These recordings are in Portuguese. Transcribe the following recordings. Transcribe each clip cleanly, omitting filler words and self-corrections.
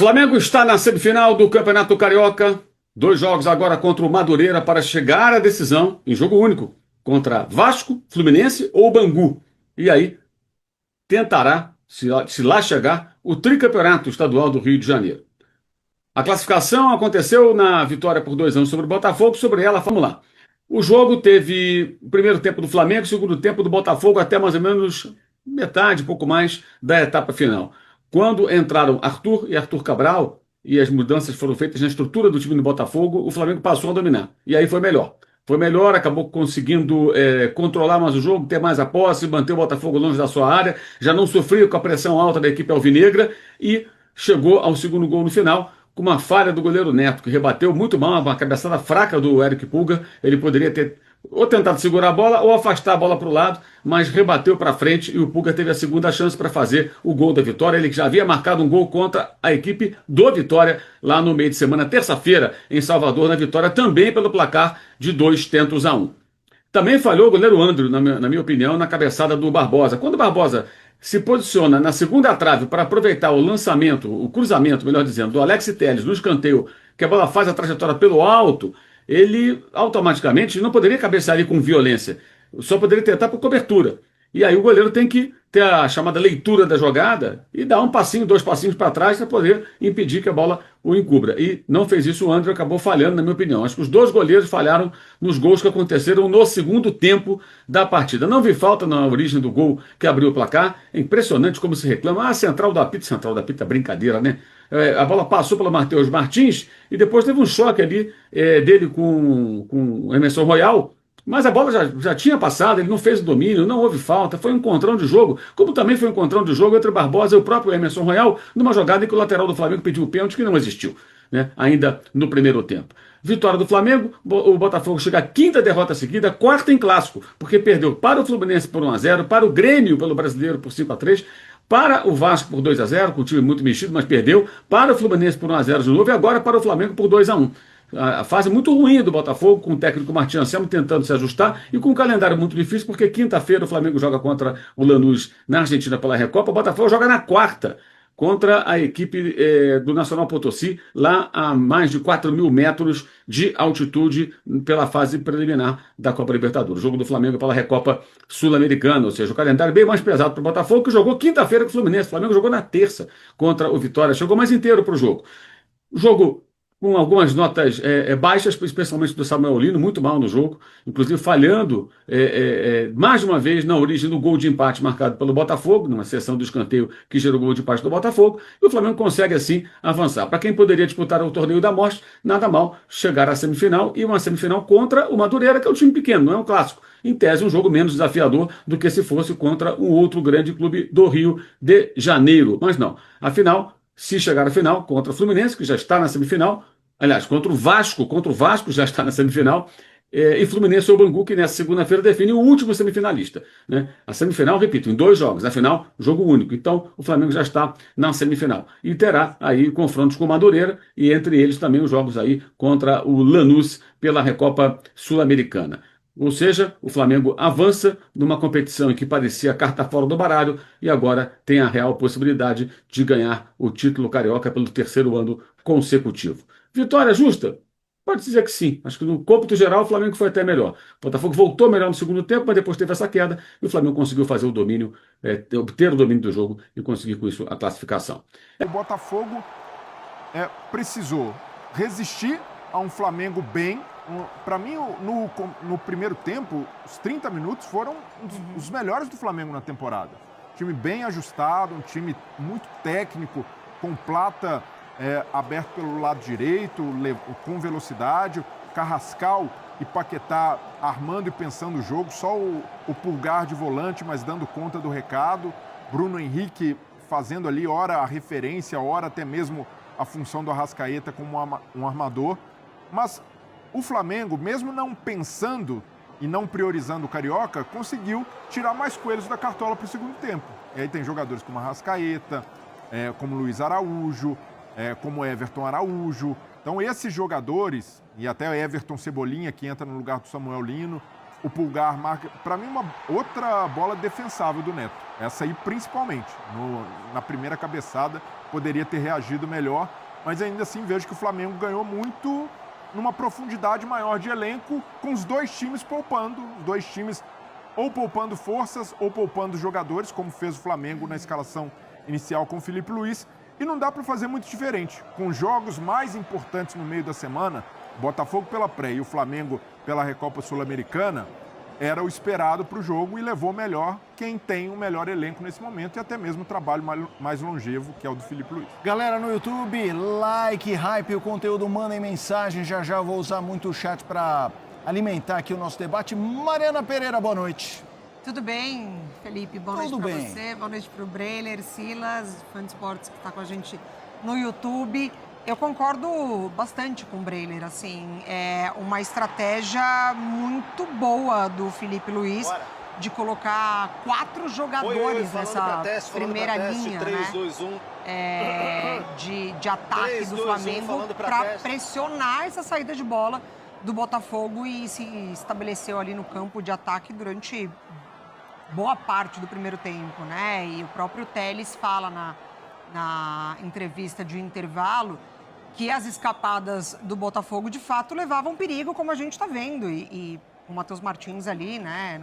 Flamengo está na semifinal do Campeonato Carioca. Dois jogos agora contra o Madureira para chegar à decisão em jogo único contra Vasco, Fluminense ou Bangu. E aí tentará, se lá chegar, o tricampeonato estadual do Rio de Janeiro. A classificação aconteceu na vitória por 2-1 sobre o Botafogo. Sobre ela, vamos lá. O jogo teve o primeiro tempo do Flamengo, o segundo tempo do Botafogo, até mais ou menos metade, pouco mais da etapa final. Quando entraram Arthur e Arthur Cabral e as mudanças foram feitas na estrutura do time do Botafogo, o Flamengo passou a dominar. E aí foi melhor. Foi melhor, acabou conseguindo controlar mais o jogo, ter mais a posse, manter o Botafogo longe da sua área, já não sofria com a pressão alta da equipe alvinegra e chegou ao segundo gol no final, com uma falha do goleiro Neto, que rebateu muito mal, uma cabeçada fraca do Eric Pulga. Ele poderia ter ou tentado segurar a bola ou afastar a bola para o lado, mas rebateu para frente e o Pulga teve a segunda chance para fazer o gol da vitória. Ele já havia marcado um gol contra a equipe do Vitória lá no meio de semana, terça-feira, em Salvador, na vitória, também pelo placar de 2-1. Também falhou o goleiro André, na minha opinião, na cabeçada do Barbosa. Quando o Barbosa se posiciona na segunda trave para aproveitar o lançamento, o cruzamento, melhor dizendo, do Alex Telles no escanteio, que a bola faz a trajetória pelo alto, ele automaticamente não poderia cabecear ali com violência, só poderia tentar por cobertura. E aí o goleiro tem que ter a chamada leitura da jogada e dar um passinho, dois passinhos para trás para poder impedir que a bola o encubra. E não fez isso, o André acabou falhando, na minha opinião. Acho que os dois goleiros falharam nos gols que aconteceram no segundo tempo da partida. Não vi falta na origem do gol que abriu o placar. É impressionante como se reclama. Ah, central da Pita, brincadeira, né? A bola passou pelo Matheus Martins e depois teve um choque ali dele com o Emerson Royal. Mas a bola já tinha passado, ele não fez o domínio, não houve falta, foi um encontrão de jogo, como também foi um encontrão de jogo entre o Barbosa e o próprio Emerson Royal, numa jogada em que o lateral do Flamengo pediu o pênalti, que não existiu, né, ainda no primeiro tempo. Vitória do Flamengo, o Botafogo chega à quinta derrota seguida, quarta em clássico, porque perdeu para o Fluminense por 1-0, para o Grêmio pelo Brasileiro por 5-3, para o Vasco por 2-0, com o time muito mexido, mas perdeu, para o Fluminense por 1-0 de novo e agora para o Flamengo por 2-1. A fase muito ruim do Botafogo, com o técnico Martin Anselmo tentando se ajustar e com um calendário muito difícil, porque quinta-feira o Flamengo joga contra o Lanús na Argentina pela Recopa, o Botafogo joga na quarta contra a equipe do Nacional Potosí, lá a mais de 4.000 metros de altitude pela fase preliminar da Copa Libertadores. O jogo do Flamengo pela Recopa Sul-Americana, ou seja, o calendário bem mais pesado para o Botafogo, que jogou quinta-feira com o Fluminense. O Flamengo jogou na terça contra o Vitória, chegou mais inteiro para o jogo. O jogo com algumas notas baixas, especialmente do Samuel Lino, muito mal no jogo, inclusive falhando mais uma vez na origem do gol de empate marcado pelo Botafogo, numa sessão do escanteio que gerou o gol de empate do Botafogo, e o Flamengo consegue assim avançar. Para quem poderia disputar o torneio da morte, nada mal chegar à semifinal, e uma semifinal contra o Madureira, que é um time pequeno, não é um clássico. Em tese, um jogo menos desafiador do que se fosse contra um outro grande clube do Rio de Janeiro. Mas não, afinal, se chegar à final contra o Fluminense, que já está na semifinal, aliás, contra o Vasco já está na semifinal, e Fluminense ou Bangu, que nessa segunda-feira define o último semifinalista, né? A semifinal, repito, em dois jogos, afinal, jogo único. Então, o Flamengo já está na semifinal. E terá aí confrontos com o Madureira, e entre eles também os jogos aí contra o Lanús pela Recopa Sul-Americana. Ou seja, o Flamengo avança numa competição em que parecia carta fora do baralho e agora tem a real possibilidade de ganhar o título carioca pelo terceiro ano consecutivo. Vitória justa? Pode dizer que sim. Acho que no cômputo geral o Flamengo foi até melhor. O Botafogo voltou melhor no segundo tempo, mas depois teve essa queda e o Flamengo conseguiu fazer o domínio, obter o domínio do jogo e conseguir com isso a classificação. O Botafogo precisou resistir a um Flamengo bem. Para mim, no primeiro tempo, os 30 minutos foram os melhores do Flamengo na temporada. Time bem ajustado, um time muito técnico, com Plata aberto pelo lado direito, com velocidade, Carrascal e Paquetá armando e pensando o jogo, só o Pulgar de volante, mas dando conta do recado, Bruno Henrique fazendo ali, ora a referência, ora até mesmo a função do Arrascaeta como um armador. Mas o Flamengo, mesmo não pensando e não priorizando o Carioca, conseguiu tirar mais coelhos da cartola para o segundo tempo. E aí tem jogadores como Arrascaeta, como Luiz Araújo, como Everton Araújo. Então esses jogadores, e até Everton Cebolinha, que entra no lugar do Samuel Lino, o Pulgar marca. Para mim, uma outra bola defensável do Neto. Essa aí, principalmente. Na primeira cabeçada, poderia ter reagido melhor, mas ainda assim vejo que o Flamengo ganhou muito numa profundidade maior de elenco, com os dois times poupando. Os dois times ou poupando forças ou poupando jogadores, como fez o Flamengo na escalação inicial com o Felipe Luiz. E não dá para fazer muito diferente. Com jogos mais importantes no meio da semana, Botafogo pela pré e o Flamengo pela Recopa Sul-Americana, era o esperado para o jogo e levou melhor quem tem o melhor elenco nesse momento e até mesmo o trabalho mais longevo, que é o do Felipe Luiz. Galera no YouTube, like, hype, o conteúdo, mandem mensagem. Já já vou usar muito o chat para alimentar aqui o nosso debate. Mariana Pereira, boa noite. Tudo bem, Felipe? Boa noite para você, boa noite para o Breiler, Silas, fã de esportes que está com a gente no YouTube. Eu concordo bastante com o Breiler, assim, é uma estratégia muito boa do Felipe Luiz de colocar 4 jogadores nessa primeira linha, 3, né? 2, 1. De ataque 3, do Flamengo para pressionar essa saída de bola do Botafogo e se estabeleceu ali no campo de ataque durante boa parte do primeiro tempo, né? E o próprio Telles fala na entrevista de intervalo que as escapadas do Botafogo, de fato, levavam perigo, como a gente está vendo. E o Matheus Martins ali, né,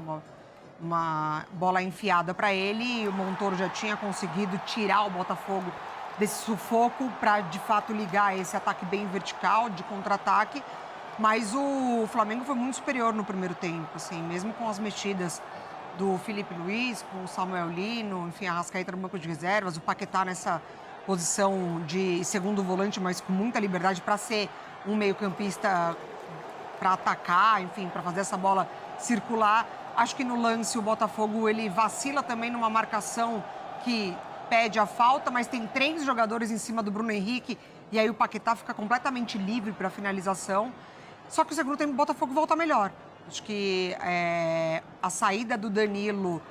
numa bola enfiada para ele, o Montoro já tinha conseguido tirar o Botafogo desse sufoco para, de fato, ligar esse ataque bem vertical, de contra-ataque. Mas o Flamengo foi muito superior no primeiro tempo, assim, mesmo com as mexidas do Felipe Luiz, com o Samuel Lino, enfim, a Arrascaeta no banco de reservas, o Paquetá nessa posição de segundo volante, mas com muita liberdade para ser um meio-campista para atacar, enfim, para fazer essa bola circular. Acho que no lance o Botafogo ele vacila também numa marcação que pede a falta, mas tem 3 jogadores em cima do Bruno Henrique e aí o Paquetá fica completamente livre para finalização. Só que o segundo tempo o Botafogo volta melhor. Acho que a saída do Danilo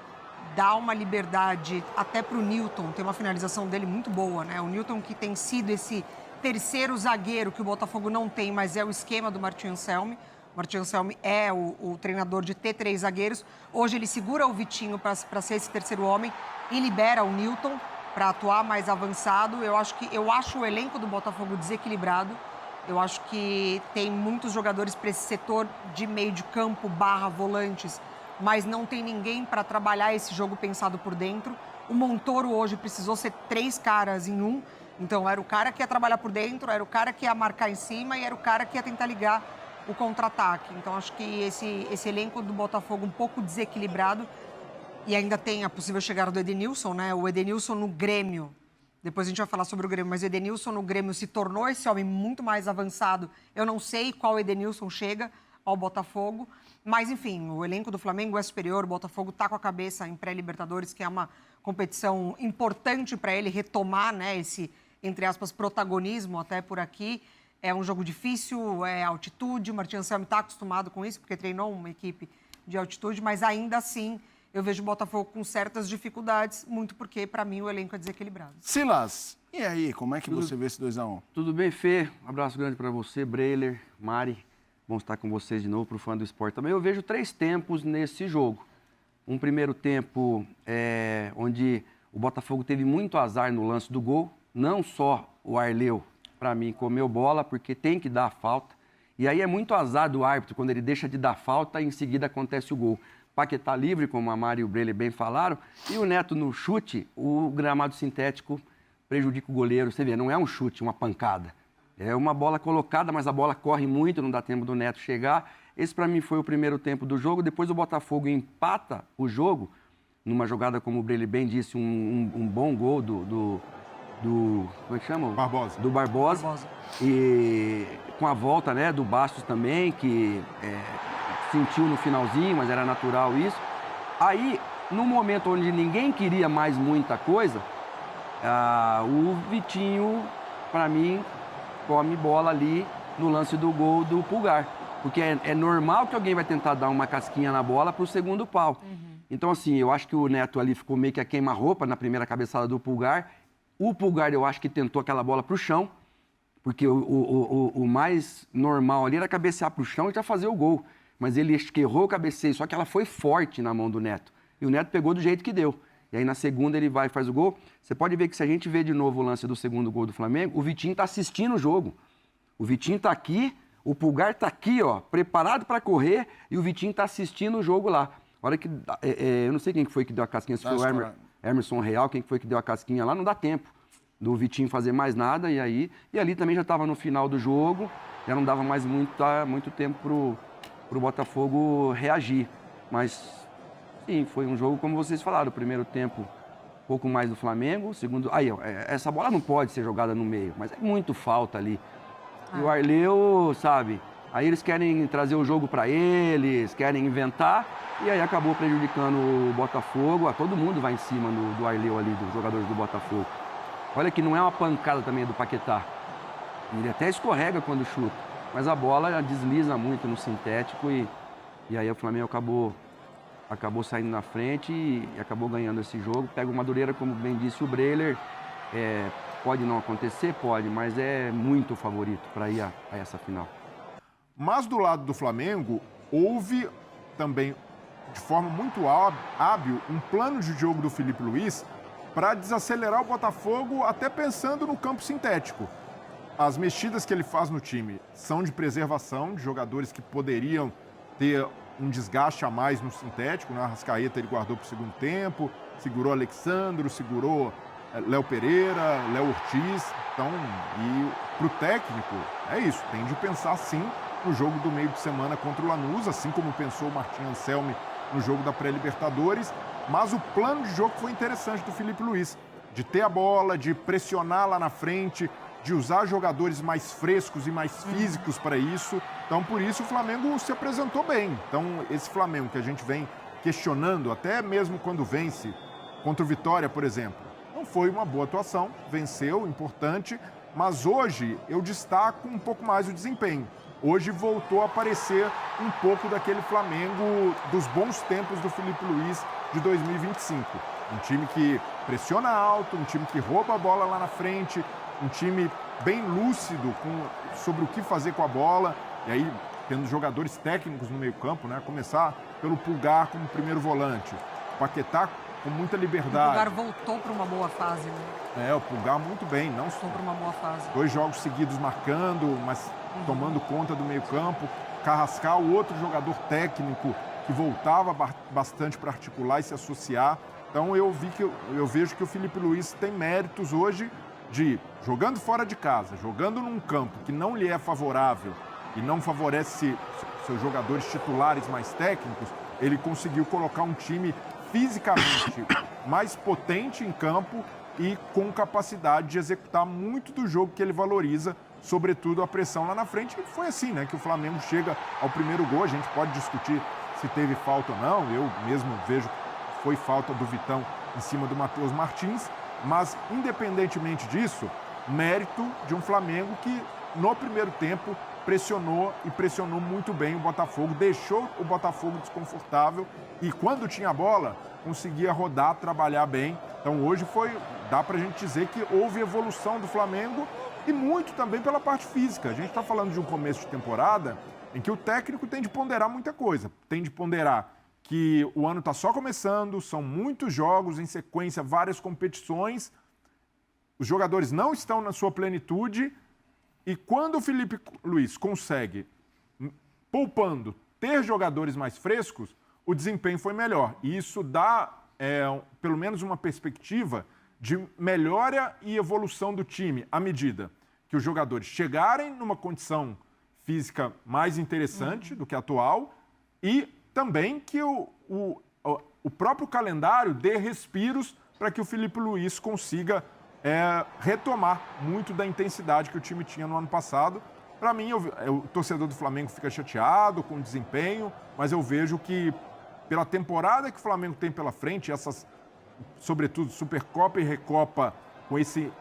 dá uma liberdade até para o Newton, tem uma finalização dele muito boa, né? O Newton que tem sido esse terceiro zagueiro que o Botafogo não tem, mas é o esquema do Martin Anselmi. O Martin Anselmi é o treinador de ter 3 zagueiros. Hoje ele segura o Vitinho para ser esse terceiro homem e libera o Newton para atuar mais avançado. Eu acho o elenco do Botafogo desequilibrado. Eu acho que tem muitos jogadores para esse setor de meio de campo / volantes, mas não tem ninguém para trabalhar esse jogo pensado por dentro. O Montoro hoje precisou ser 3 caras em um. Então, era o cara que ia trabalhar por dentro, era o cara que ia marcar em cima e era o cara que ia tentar ligar o contra-ataque. Então, acho que esse elenco do Botafogo um pouco desequilibrado. E ainda tem a possível chegada do Edenilson, né? O Edenilson no Grêmio. Depois a gente vai falar sobre o Grêmio, mas o Edenilson no Grêmio se tornou esse homem muito mais avançado. Eu não sei qual Edenilson chega ao Botafogo. Mas, enfim, o elenco do Flamengo é superior, o Botafogo está com a cabeça em pré-Libertadores, que é uma competição importante para ele retomar, né, esse, entre aspas, protagonismo até por aqui. É um jogo difícil, é altitude, o Martin Anselmi está acostumado com isso, porque treinou uma equipe de altitude, mas ainda assim eu vejo o Botafogo com certas dificuldades, muito porque, para mim, o elenco é desequilibrado. Silas, e aí, como é que você vê esse 2-1? Tudo bem, Fê? Um abraço grande para você, Breiler, Mari. Bom estar com vocês de novo para o fã do esporte também. Eu vejo 3 tempos nesse jogo. Um primeiro tempo onde o Botafogo teve muito azar no lance do gol. Não só o Arleu, para mim, comeu bola, porque tem que dar a falta. E aí é muito azar do árbitro, quando ele deixa de dar falta e em seguida acontece o gol. Paquetá livre, como a Mari e o Breiler bem falaram. E o Neto no chute, o gramado sintético prejudica o goleiro. Você vê, não é um chute, uma pancada. É uma bola colocada, mas a bola corre muito, não dá tempo do Neto chegar. Esse, para mim, foi o primeiro tempo do jogo. Depois o Botafogo empata o jogo, numa jogada, como o Breiler bem disse, um bom gol do como é que chama? Barbosa. Do Barbosa. E com a volta, né, do Bastos também, que sentiu no finalzinho, mas era natural isso. Aí, no momento onde ninguém queria mais muita coisa, o Vitinho, para mim, come bola ali no lance do gol do Pulgar. Porque é normal que alguém vai tentar dar uma casquinha na bola para o segundo pau. Então, assim, eu acho que o Neto ali ficou meio que a queima-roupa na primeira cabeçada do Pulgar. O Pulgar, eu acho que tentou aquela bola para o chão, porque o mais normal ali era cabecear para o chão e já fazer o gol. mas ele acho que errou o cabeceio, só que ela foi forte na mão do Neto. E o Neto pegou do jeito que deu. E aí na segunda ele vai e faz o gol. Você pode ver que se a gente vê de novo o lance do segundo gol do Flamengo, o Vitinho tá assistindo o jogo. O Vitinho tá aqui, o Pulgar tá aqui, ó, preparado para correr, e o Vitinho tá assistindo o jogo lá. A hora que, eu não sei quem foi que deu a casquinha, se foi o Emerson Real, quem foi que deu a casquinha lá, não dá tempo do Vitinho fazer mais nada, e ali também já estava no final do jogo, já não dava mais muito tempo pro Botafogo reagir. Mas, sim, foi um jogo, como vocês falaram, o primeiro tempo um pouco mais do Flamengo, segundo... Aí, ó, essa bola não pode ser jogada no meio, mas é muito falta ali. E o Arleu, sabe, aí eles querem trazer o jogo para eles, querem inventar, e aí acabou prejudicando o Botafogo. Todo mundo vai em cima do Arleu ali, dos jogadores do Botafogo. Olha que não é uma pancada também do Paquetá. Ele até escorrega quando chuta, mas a bola desliza muito no sintético e aí o Flamengo acabou saindo na frente e acabou ganhando esse jogo. Pega o Madureira, como bem disse o Breiler, pode não acontecer, pode, mas é muito favorito para ir a essa final. Mas do lado do Flamengo, houve também, de forma muito hábil, um plano de jogo do Felipe Luiz para desacelerar o Botafogo, até pensando no campo sintético. As mexidas que ele faz no time são de preservação de jogadores que poderiam ter um desgaste a mais no sintético, né? A Arrascaeta ele guardou para o segundo tempo, segurou Alexandro, segurou Léo Pereira, Léo Ortiz. Então, e para o técnico, é isso, tem de pensar sim no jogo do meio de semana contra o Lanús, assim como pensou o Martim Anselmi no jogo da pré-Libertadores. Mas o plano de jogo foi interessante do Felipe Luiz, de ter a bola, de pressionar lá na frente, de usar jogadores mais frescos e mais físicos para isso. Então, por isso, o Flamengo se apresentou bem. Então, esse Flamengo que a gente vem questionando, até mesmo quando vence contra o Vitória, por exemplo, não foi uma boa atuação, venceu, importante, mas hoje eu destaco um pouco mais o desempenho. Hoje voltou a aparecer um pouco daquele Flamengo dos bons tempos do Felipe Luiz de 2025. Um time que pressiona alto, um time que rouba a bola lá na frente, um time bem lúcido sobre o que fazer com a bola. E aí, tendo jogadores técnicos no meio-campo, né? Começar pelo Pulgar como primeiro volante, o Paquetá com muita liberdade. O Pulgar voltou para uma boa fase, né? O Pulgar muito bem. Não voltou para uma boa fase. 2 jogos seguidos marcando, mas tomando conta do meio-campo. Carrascal, outro jogador técnico que voltava bastante para articular e se associar. Então eu vejo que o Felipe Luiz tem méritos hoje de, jogando fora de casa, jogando num campo que não lhe é favorável e não favorece seus jogadores titulares mais técnicos, ele conseguiu colocar um time fisicamente mais potente em campo e com capacidade de executar muito do jogo que ele valoriza, sobretudo a pressão lá na frente. E foi assim, né, que o Flamengo chega ao primeiro gol. A gente pode discutir se teve falta ou não, eu mesmo vejo que foi falta do Vitão em cima do Matheus Martins, mas independentemente disso, mérito de um Flamengo que no primeiro tempo pressionou e pressionou muito bem o Botafogo, deixou o Botafogo desconfortável e quando tinha a bola conseguia rodar, trabalhar bem. Então hoje dá pra gente dizer que houve evolução do Flamengo e muito também pela parte física. A gente está falando de um começo de temporada em que o técnico tem de ponderar muita coisa. Tem de ponderar que o ano está só começando, são muitos jogos em sequência, várias competições, os jogadores não estão na sua plenitude e quando o Felipe Luiz consegue, poupando, ter jogadores mais frescos, o desempenho foi melhor. E isso dá, pelo menos, uma perspectiva de melhora e evolução do time à medida que os jogadores chegarem numa condição física mais interessante do que a atual e também que o próprio calendário dê respiros para que o Felipe Luiz consiga retomar muito da intensidade que o time tinha no ano passado. Para mim, o torcedor do Flamengo fica chateado com o desempenho, mas eu vejo que pela temporada que o Flamengo tem pela frente, essas, sobretudo Supercopa e Recopa, com esse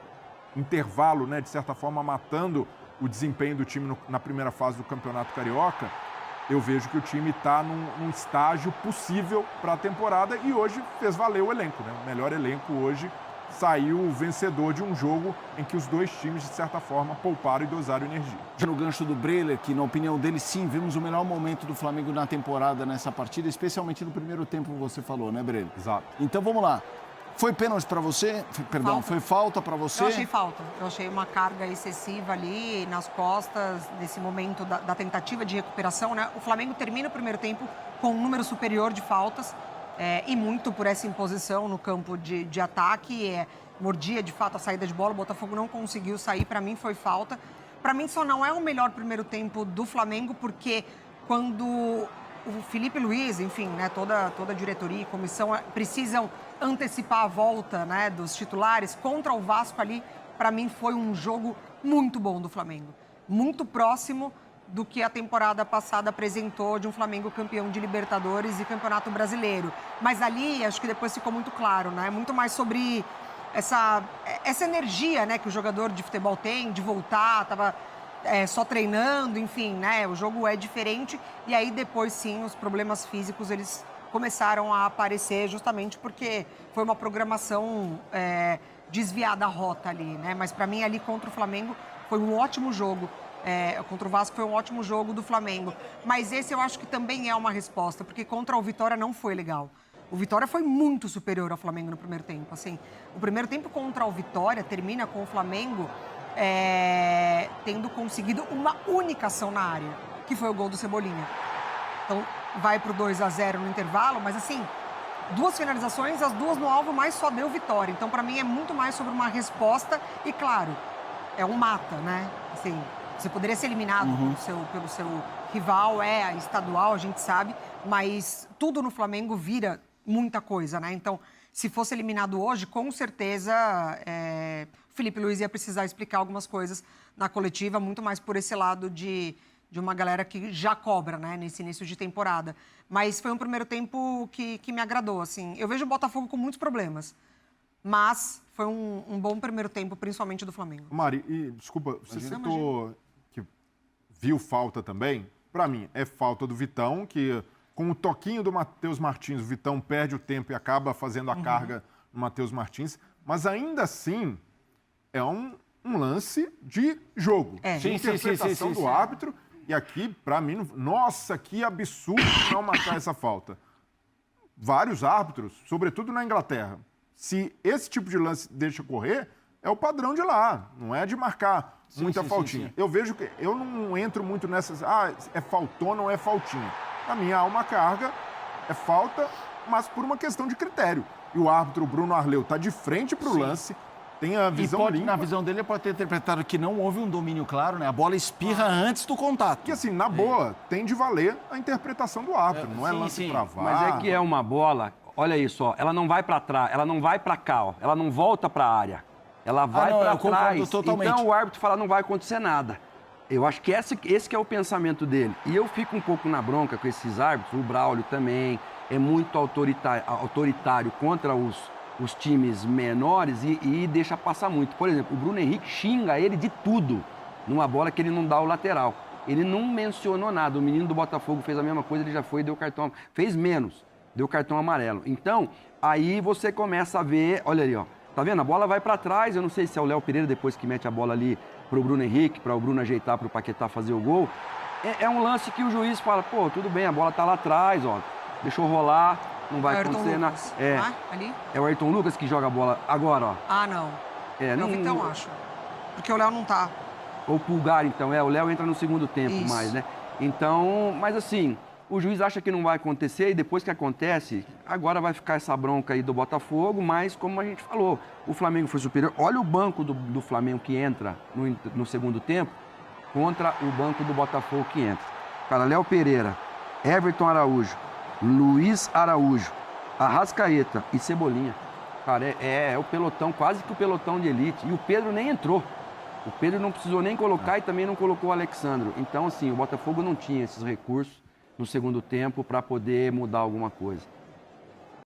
intervalo, né, de certa forma, matando o desempenho do time na primeira fase do Campeonato Carioca, eu vejo que o time está num estágio possível para a temporada e hoje fez valer o elenco, né? O melhor elenco hoje saiu o vencedor de um jogo em que os dois times, de certa forma, pouparam e dosaram energia. No gancho do Breler, que na opinião dele, sim, vimos o melhor momento do Flamengo na temporada nessa partida, especialmente no primeiro tempo, você falou, né, Breler? Exato. Então vamos lá. Foi pênalti para você? Perdão, Falta. foi falta para você? Eu achei falta. Eu achei uma carga excessiva ali nas costas, nesse momento da tentativa de recuperação, né? O Flamengo termina o primeiro tempo com um número superior de faltas e muito por essa imposição no campo de ataque. Mordia, de fato, a saída de bola. O Botafogo não conseguiu sair. Para mim, foi falta. Para mim, só não é o melhor primeiro tempo do Flamengo, porque quando o Felipe Luiz, enfim, né, toda a diretoria e comissão precisam antecipar a volta, né, dos titulares contra o Vasco ali, para mim foi um jogo muito bom do Flamengo. Muito próximo do que a temporada passada apresentou de um Flamengo campeão de Libertadores e Campeonato Brasileiro. Mas ali, acho que depois ficou muito claro, né, muito mais sobre essa energia, né, que o jogador de futebol tem, de voltar, estava só treinando, enfim, né, o jogo é diferente. E aí depois, sim, os problemas físicos, eles começaram a aparecer justamente porque foi uma programação desviada a rota ali, né? Mas para mim ali contra o Flamengo foi um ótimo jogo. Contra o Vasco foi um ótimo jogo do Flamengo. Mas esse eu acho que também é uma resposta, porque contra o Vitória não foi legal. O Vitória foi muito superior ao Flamengo no primeiro tempo. Assim, o primeiro tempo contra o Vitória termina com o Flamengo tendo conseguido uma única ação na área, que foi o gol do Cebolinha. Então, vai para o 2-0 no intervalo, mas assim, 2 finalizações, as 2 no alvo, mas só deu vitória. Então, para mim, é muito mais sobre uma resposta e, claro, é um mata, né? Assim, você poderia ser eliminado pelo seu rival, a estadual, a gente sabe, mas tudo no Flamengo vira muita coisa, né? Então, se fosse eliminado hoje, com certeza, Felipe Luiz ia precisar explicar algumas coisas na coletiva, muito mais por esse lado de uma galera que já cobra, né, nesse início de temporada. Mas foi um primeiro tempo que me agradou, assim. Eu vejo o Botafogo com muitos problemas, mas foi um bom primeiro tempo, principalmente do Flamengo. Mari, desculpa, você citou que viu falta também. Para mim, é falta do Vitão, que com o toquinho do Matheus Martins, o Vitão perde o tempo e acaba fazendo a carga no Matheus Martins. Mas ainda assim, é um lance de jogo. De interpretação do árbitro. E aqui, para mim, nossa, que absurdo não marcar essa falta. Vários árbitros, sobretudo na Inglaterra, se esse tipo de lance deixa correr, é o padrão de lá, não é de marcar muita faltinha. Eu vejo que eu não entro muito nessas, é faltou, não é faltinha. Para mim, há uma carga, é falta, mas por uma questão de critério. E o árbitro, Bruno Arleu, está de frente para o lance, tem a visão limpa. Na visão dele, pode ter interpretado que não houve um domínio claro, né? A bola espirra antes do contato. Que assim, na boa, tem de valer a interpretação do árbitro, não é lance pra VAR. Mas é que é uma bola, olha isso, ó, ela não vai para trás, ela não vai para cá, ó, ela não volta para a área. Ela vai para trás. Totalmente. Então o árbitro fala, não vai acontecer nada. Eu acho que esse que é o pensamento dele. E eu fico um pouco na bronca com esses árbitros, o Braulio também é muito autoritário contra os times menores e deixa passar muito. Por exemplo, o Bruno Henrique xinga ele de tudo numa bola que ele não dá o lateral. Ele não mencionou nada. O menino do Botafogo fez a mesma coisa, ele já foi e deu cartão. Fez menos, deu cartão amarelo. Então, aí você começa a ver, olha ali, ó. Tá vendo? A bola vai para trás. Eu não sei se é o Léo Pereira depois que mete a bola ali pro Bruno Henrique, para o Bruno ajeitar, pro Paquetá fazer o gol. É um lance que o juiz fala, pô, tudo bem, a bola tá lá atrás, ó. Deixou rolar. Não vai acontecer nada. Ali? É o Ayrton Lucas que joga a bola agora, ó. Ah, não. Não, o Vitão, acho. Porque o Léo não tá. Ou o Pulgar, então. O Léo entra no segundo tempo Isso. mais, né? Então, mas assim, o juiz acha que não vai acontecer e depois que acontece, agora vai ficar essa bronca aí do Botafogo, mas como a gente falou, o Flamengo foi superior. Olha o banco do Flamengo que entra no segundo tempo contra o banco do Botafogo que entra. Cara, Léo Pereira, Everton Araújo, Luiz Araújo, Arrascaeta e Cebolinha. Cara, é o pelotão, quase que o pelotão de elite. E o Pedro nem entrou. O Pedro não precisou nem colocar e também não colocou o Alexandro. Então, assim, o Botafogo não tinha esses recursos no segundo tempo para poder mudar alguma coisa.